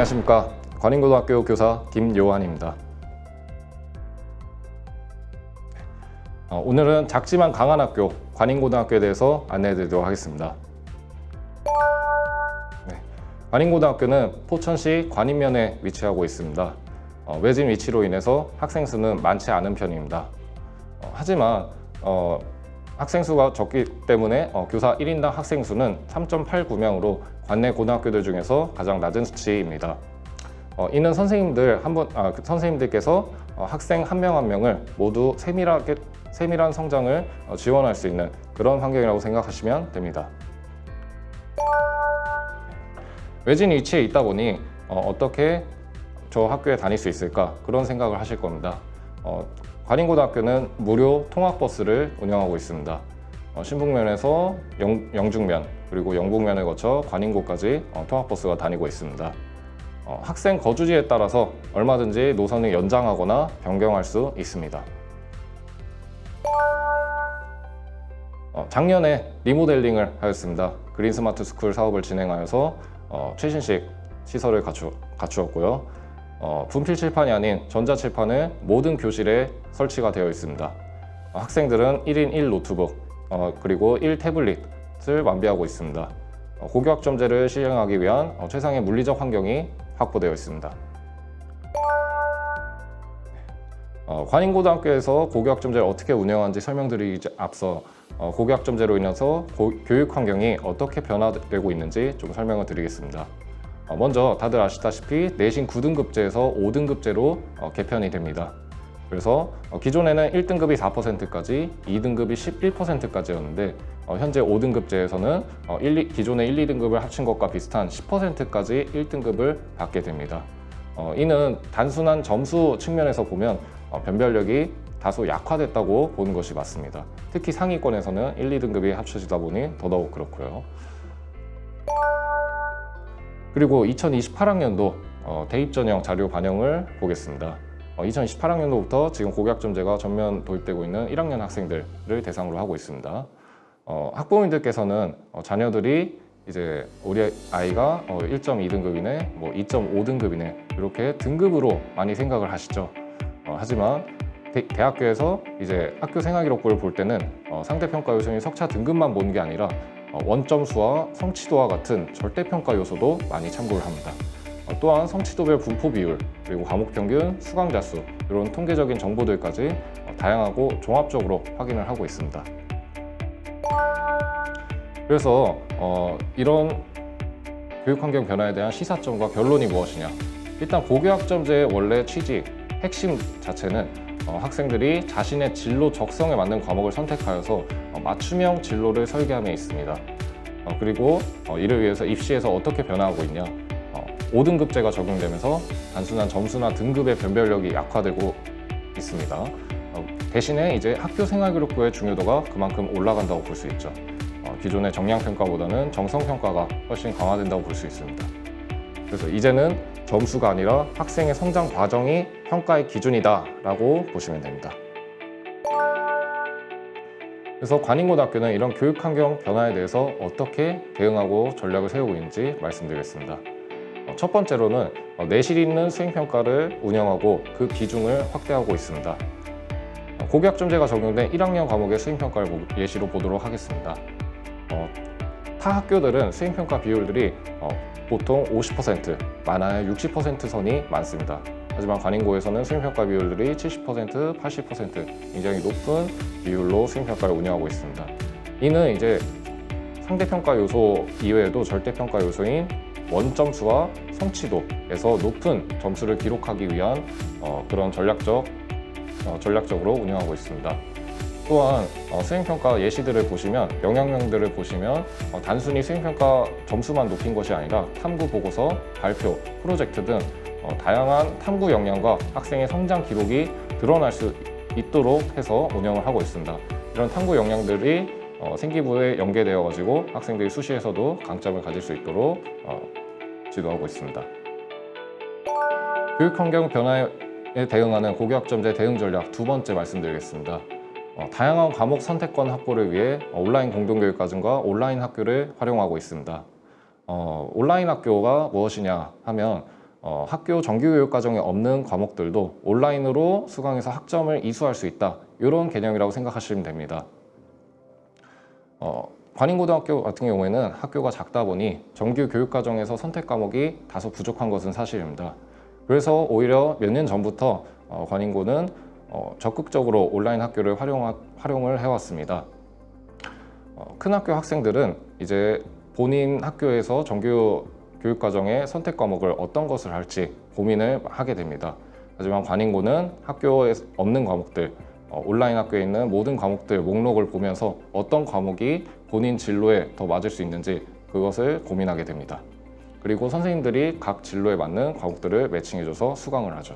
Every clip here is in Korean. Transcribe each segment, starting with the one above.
안녕하십니까. 관인고등학교 교사 김요한입니다. 오늘은 작지만 강한 학교 관인고등학교에 대해서 안내해 드리도록 하겠습니다. 관인고등학교는 포천시 관인면에 위치하고 있습니다. 외진 위치로 인해서 학생 수는 많지 않은 편입니다. 하지만 학생 수가 적기 때문에 교사 1인당 학생 수는 3.89명으로 관내 고등학교들 중에서 가장 낮은 수치입니다. 이는 선생님들께서 학생 한 명 한 명을 모두 세밀한 성장을 지원할 수 있는 그런 환경이라고 생각하시면 됩니다. 외진 위치에 있다 보니 어떻게 저 학교에 다닐 수 있을까 그런 생각을 하실 겁니다. 관인고등학교는 무료 통학버스를 운영하고 있습니다. 신북면에서 영중면 그리고 영북면을 거쳐 관인고까지 통학버스가 다니고 있습니다. 학생 거주지에 따라서 얼마든지 노선을 연장하거나 변경할 수 있습니다. 작년에 리모델링을 하였습니다. 그린 스마트 스쿨 사업을 진행하여서 최신식 시설을 갖추었고요. 분필 칠판이 아닌 전자 칠판을 모든 교실에 설치가 되어 있습니다. 학생들은 1인 1 노트북 그리고 1 태블릿을 완비하고 있습니다. 고교학점제를 시행하기 위한 최상의 물리적 환경이 확보되어 있습니다. 관인고등학교에서 고교학점제를 어떻게 운영하는지 설명드리기 앞서 고교학점제로 인해서 교육 환경이 어떻게 변화되고 있는지 좀 설명을 드리겠습니다. 먼저 다들 아시다시피 내신 9등급제에서 5등급제로 개편이 됩니다. 그래서 기존에는 1등급이 4%까지, 2등급이 11%까지였는데 현재 5등급제에서는 기존의 1, 2등급을 합친 것과 비슷한 10%까지 1등급을 받게 됩니다. 이는 단순한 점수 측면에서 보면 변별력이 다소 약화됐다고 보는 것이 맞습니다. 특히 상위권에서는 1, 2등급이 합쳐지다 보니 더더욱 그렇고요. 그리고 2028학년도 대입 전형 자료 반영을 보겠습니다. 2028학년도부터 지금 고교학점제가 전면 도입되고 있는 1학년 학생들을 대상으로 하고 있습니다. 학부모님들께서는 자녀들이 이제 우리 아이가 1.2등급이네, 2.5등급이네 이렇게 등급으로 많이 생각을 하시죠. 하지만 대학교에서 이제 학교 생활기록부를 볼 때는 상대평가 요소인 석차 등급만 보는 게 아니라 원점수와 성취도와 같은 절대평가 요소도 많이 참고를 합니다. 또한 성취도별 분포 비율, 그리고 과목 평균, 수강자 수 이런 통계적인 정보들까지 다양하고 종합적으로 확인을 하고 있습니다. 그래서 이런 교육환경 변화에 대한 시사점과 결론이 무엇이냐? 일단 고교학점제의 원래 취지, 핵심 자체는 학생들이 자신의 진로 적성에 맞는 과목을 선택하여서 맞춤형 진로를 설계함에 있습니다. 그리고 이를 위해서 입시에서 어떻게 변화하고 있냐? 5등급제가 적용되면서 단순한 점수나 등급의 변별력이 약화되고 있습니다. 대신에 이제 학교 생활기록부의 중요도가 그만큼 올라간다고 볼 수 있죠. 기존의 정량평가보다는 정성평가가 훨씬 강화된다고 볼 수 있습니다. 그래서 이제는 점수가 아니라 학생의 성장 과정이 평가의 기준이다라고 보시면 됩니다. 그래서 관인고등학교는 이런 교육환경 변화에 대해서 어떻게 대응하고 전략을 세우고 있는지 말씀드리겠습니다. 첫 번째로는 내실 있는 수행평가를 운영하고 그 비중을 확대하고 있습니다. 고교학점제가 적용된 1학년 과목의 수행평가를 예시로 보도록 하겠습니다. 타 학교들은 수행평가 비율들이 보통 50%, 많아야 60% 선이 많습니다. 하지만 관인고에서는 수행평가 비율들이 70%, 80% 굉장히 높은 비율로 수행평가를 운영하고 있습니다. 이는 이제 상대평가 요소 이외에도 절대평가 요소인 원점수와 성취도에서 높은 점수를 기록하기 위한 그런 전략적으로 운영하고 있습니다. 또한 수행평가 예시들을 보시면, 영향령들을 보시면 단순히 수행평가 점수만 높인 것이 아니라 탐구 보고서, 발표, 프로젝트 등 다양한 탐구 역량과 학생의 성장 기록이 드러날 수 있도록 해서 운영을 하고 있습니다. 이런 탐구 역량들이 생기부에 연계되어 가지고 학생들이 수시에서도 강점을 가질 수 있도록 지도하고 있습니다. 교육환경 변화에 대응하는 고교학점제 대응 전략 두 번째 말씀드리겠습니다. 다양한 과목 선택권 확보를 위해 온라인 공동교육과정과 온라인 학교를 활용하고 있습니다. 온라인 학교가 무엇이냐 하면 학교 정규교육 과정에 없는 과목들도 온라인으로 수강해서 학점을 이수할 수 있다. 이런 개념이라고 생각하시면 됩니다. 관인고등학교 같은 경우에는 학교가 작다 보니 정규 교육 과정에서 선택 과목이 다소 부족한 것은 사실입니다. 그래서 오히려 몇 년 전부터 관인고는 적극적으로 온라인 학교를 활용을 해왔습니다. 큰 학교 학생들은 이제 본인 학교에서 정규 교육 과정의 선택 과목을 어떤 것을 할지 고민을 하게 됩니다. 하지만 관인고는 학교에 없는 과목들, 온라인 학교에 있는 모든 과목들 목록을 보면서 어떤 과목이 본인 진로에 더 맞을 수 있는지 그것을 고민하게 됩니다. 그리고 선생님들이 각 진로에 맞는 과목들을 매칭해줘서 수강을 하죠.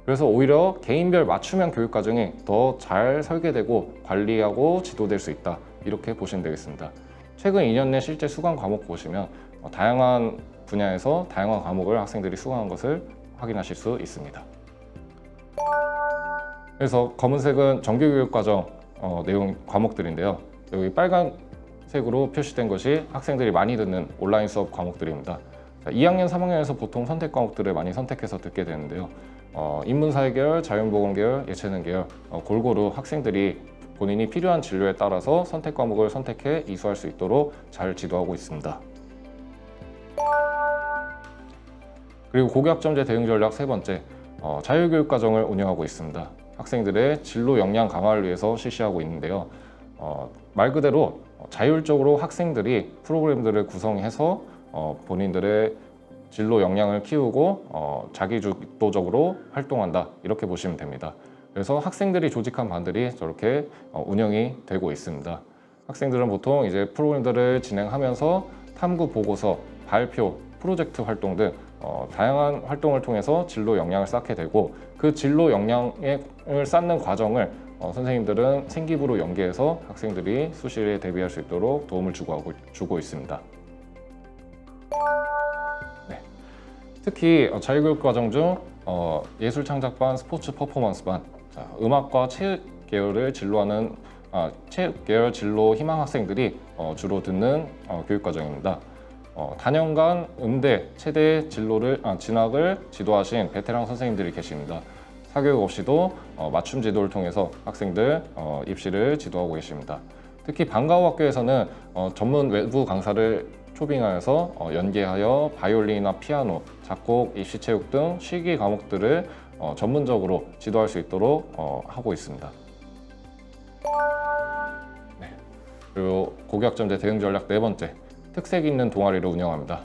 그래서 오히려 개인별 맞춤형 교육 과정이 더 잘 설계되고 관리하고 지도될 수 있다. 이렇게 보시면 되겠습니다. 최근 2년 내 실제 수강 과목 보시면 다양한 분야에서 다양한 과목을 학생들이 수강한 것을 확인하실 수 있습니다. 그래서 검은색은 정규교육과정 내용 과목들인데요. 여기 빨간색으로 표시된 것이 학생들이 많이 듣는 온라인 수업 과목들입니다. 2학년, 3학년에서 보통 선택 과목들을 많이 선택해서 듣게 되는데요. 인문사회 계열, 자연보건 계열, 예체능 계열 골고루 학생들이 본인이 필요한 진로에 따라서 선택 과목을 선택해 이수할 수 있도록 잘 지도하고 있습니다. 그리고 고교학점제 대응 전략 세 번째, 자율교육 과정을 운영하고 있습니다. 학생들의 진로 역량 강화를 위해서 실시하고 있는데요. 말 그대로 자율적으로 학생들이 프로그램들을 구성해서 본인들의 진로 역량을 키우고 자기주도적으로 활동한다 이렇게 보시면 됩니다. 그래서 학생들이 조직한 반들이 저렇게 운영이 되고 있습니다. 학생들은 보통 이제 프로그램들을 진행하면서 탐구 보고서, 발표, 프로젝트 활동 등 다양한 활동을 통해서 진로 역량을 쌓게 되고 그 진로 역량을 쌓는 과정을 선생님들은 생기부로 연계해서 학생들이 수시에 대비할 수 있도록 도움을 주고 있습니다. 네. 특히 자율교육 과정 중 예술창작반, 스포츠 퍼포먼스반, 음악과 체육 계열을 진로하는 체육 계열 진로 희망 학생들이 주로 듣는 교육 과정입니다. 단연간 음대, 체대 진학을 지도하신 베테랑 선생님들이 계십니다. 사교육 없이도 맞춤 지도를 통해서 학생들 입시를 지도하고 계십니다. 특히 방과후학교에서는 전문 외부 강사를 초빙하여서 연계하여 바이올린이나 피아노, 작곡, 입시체육 등 실기 과목들을 전문적으로 지도할 수 있도록 하고 있습니다. 네. 그리고 고교학점제 대응 전략 네 번째, 특색 있는 동아리를 운영합니다.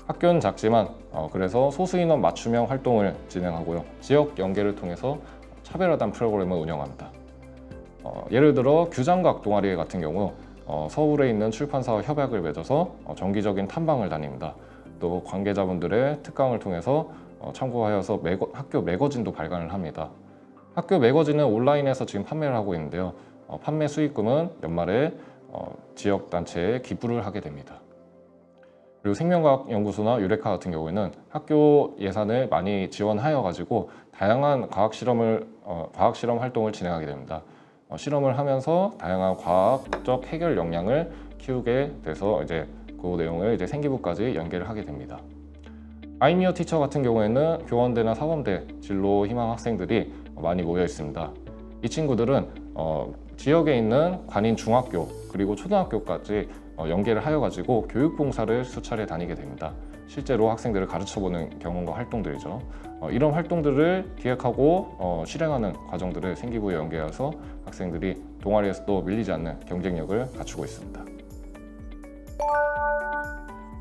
학교는 작지만 그래서 소수 인원 맞춤형 활동을 진행하고요. 지역 연계를 통해서 차별화된 프로그램을 운영합니다. 예를 들어 규장각 동아리 같은 경우 서울에 있는 출판사와 협약을 맺어서 정기적인 탐방을 다닙니다. 또 관계자분들의 특강을 통해서 참고하여서 학교 매거진도 발간을 합니다. 학교 매거진은 온라인에서 지금 판매를 하고 있는데요. 판매 수익금은 연말에 지역단체에 기부를 하게 됩니다. 그리고 생명과학연구소나 유레카 같은 경우에는 학교 예산을 많이 지원하여 가지고 다양한 과학 실험 활동을 진행하게 됩니다. 실험을 하면서 다양한 과학적 해결 역량을 키우게 돼서 이제 그 내용을 이제 생기부까지 연계를 하게 됩니다. 아이미어 티처 같은 경우에는 교원대나 사범대 진로 희망 학생들이 많이 모여 있습니다. 이 친구들은 지역에 있는 관인 중학교 그리고 초등학교까지 연계를 하여 가지고 교육봉사를 수차례 다니게 됩니다. 실제로 학생들을 가르쳐보는 경험과 활동들이죠. 이런 활동들을 기획하고 실행하는 과정들을 생기부에 연계해서 학생들이 동아리에서도 밀리지 않는 경쟁력을 갖추고 있습니다.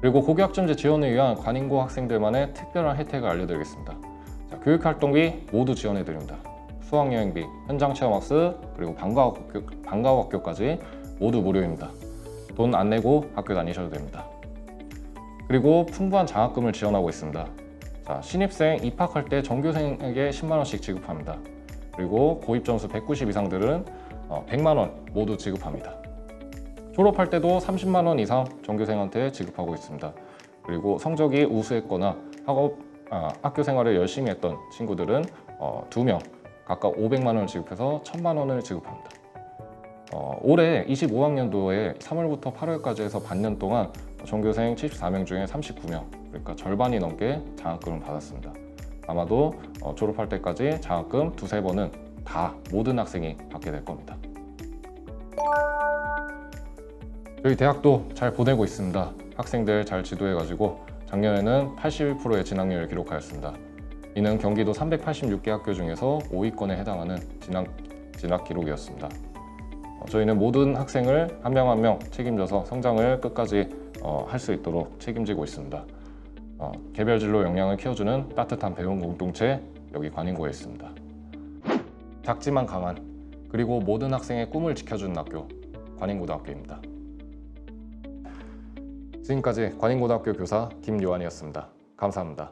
그리고 고교학점제 지원을 위한 관인고 학생들만의 특별한 혜택을 알려드리겠습니다. 자, 교육활동비 모두 지원해드립니다. 수학여행비, 현장체험학습, 그리고 방과후학교까지 모두 무료입니다. 돈 안 내고 학교 다니셔도 됩니다. 그리고 풍부한 장학금을 지원하고 있습니다. 자, 신입생 입학할 때 전교생에게 10만 원씩 지급합니다. 그리고 고입 점수 190 이상들은 100만 원 모두 지급합니다. 졸업할 때도 30만 원 이상 전교생한테 지급하고 있습니다. 그리고 성적이 우수했거나 학교 생활을 열심히 했던 친구들은 2명 각각 500만 원을 지급해서 1000만 원을 지급합니다. 올해 25학년도에 3월부터 8월까지 해서 반년 동안 전교생 74명 중에 39명, 그러니까 절반이 넘게 장학금을 받았습니다. 아마도 졸업할 때까지 장학금 두세 번은 다 모든 학생이 받게 될 겁니다. 저희 대학도 잘 보내고 있습니다. 학생들 잘 지도해가지고 작년에는 81%의 진학률을 기록하였습니다. 이는 경기도 386개 학교 중에서 5위권에 해당하는 진학 기록이었습니다. 저희는 모든 학생을 한 명 한 명 책임져서 성장을 끝까지 할 수 있도록 책임지고 있습니다. 개별 진로 역량을 키워주는 따뜻한 배움 공동체, 여기 관인고에 있습니다. 작지만 강한, 그리고 모든 학생의 꿈을 지켜주는 학교, 관인고등학교입니다. 지금까지 관인고등학교 교사 김요한이었습니다. 감사합니다.